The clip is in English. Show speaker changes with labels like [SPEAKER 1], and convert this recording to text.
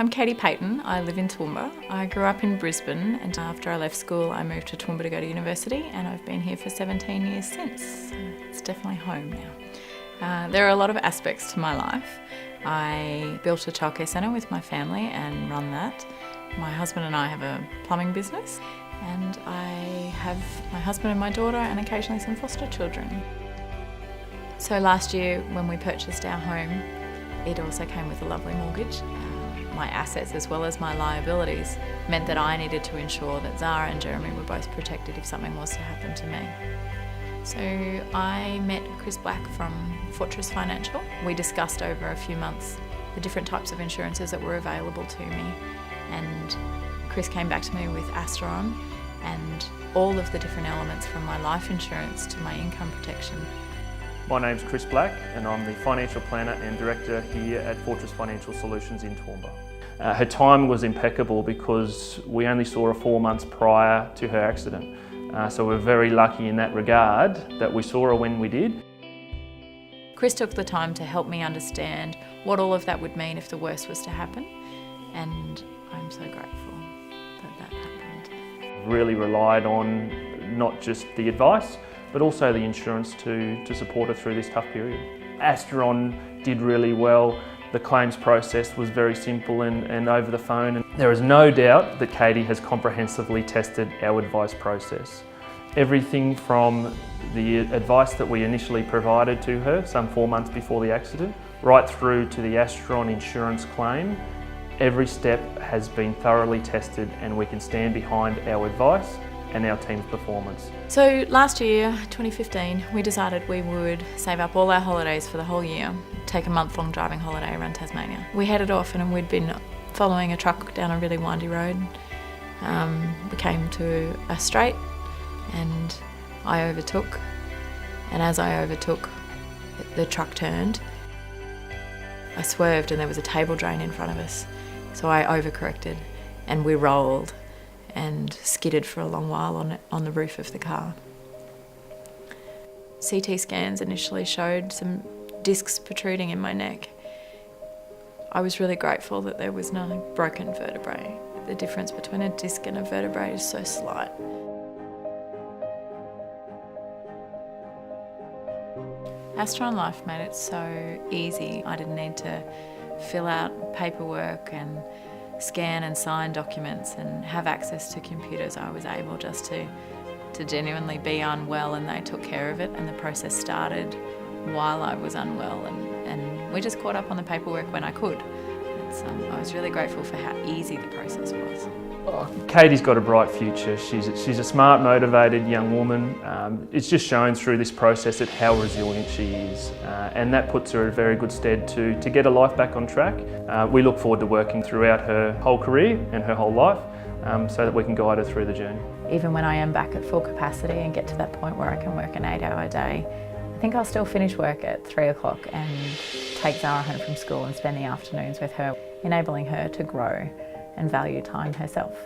[SPEAKER 1] I'm Katie Paton. I live in Toowoomba. I grew up in Brisbane, and after I left school I moved to Toowoomba to go to university, and I've been here for 17 years since. So it's definitely home now. There are a lot of aspects to my life. I built a childcare centre with my family and run that. My husband and I have a plumbing business, and I have my husband and my daughter and occasionally some foster children. So last year when we purchased our home, it also came with a lovely mortgage. My assets as well as my liabilities meant that I needed to ensure that Zara and Jeremy were both protected if something was to happen to me. So I met Chris Black from Fortress Financial. We discussed over a few months the different types of insurances that were available to me, and Chris came back to me with Astron and all of the different elements from my life insurance to my income protection.
[SPEAKER 2] My name's Chris Black and I'm the Financial Planner and Director here at Fortress Financial Solutions in Toowoomba. Her timing was impeccable because we only saw her 4 months prior to her accident. So we're very lucky in that regard that we saw her when we did.
[SPEAKER 1] Chris took the time to help me understand what all of that would mean if the worst was to happen, and I'm so grateful that that happened.
[SPEAKER 2] Really relied on not just the advice, but also the insurance to support her through this tough period. Astron did really well. The claims process was very simple and over the phone. And there is no doubt that Katie has comprehensively tested our advice process. Everything from the advice that we initially provided to her some 4 months before the accident, right through to the Astron insurance claim, every step has been thoroughly tested, and we can stand behind our advice and our team's performance.
[SPEAKER 1] So last year, 2015, we decided we would save up all our holidays for the whole year, take a month-long driving holiday around Tasmania. We headed off and we'd been following a truck down a really windy road. We came to a straight and I overtook, and as I overtook, the truck turned. I swerved and there was a table drain in front of us, so I overcorrected and we rolled and skidded for a long while on the roof of the car. CT scans initially showed some discs protruding in my neck. I was really grateful that there was no broken vertebrae. The difference between a disc and a vertebrae is so slight. Astron Life made it so easy. I didn't need to fill out paperwork and scan and sign documents and have access to computers. I was able just to genuinely be unwell, and they took care of it, and the process started while I was unwell, and we just caught up on the paperwork when I could. I was really grateful for how easy the process was.
[SPEAKER 2] Katie's got a bright future. She's a smart, motivated young woman. It's just shown through this process at how resilient she is, and that puts her in very good stead to get her life back on track. We look forward to working throughout her whole career and her whole life so that we can guide her through the journey.
[SPEAKER 1] Even when I am back at full capacity and get to that point where I can work an 8-hour day, I think I'll still finish work at 3 o'clock and take Zara home from school and spend the afternoons with her, enabling her to grow and value time herself.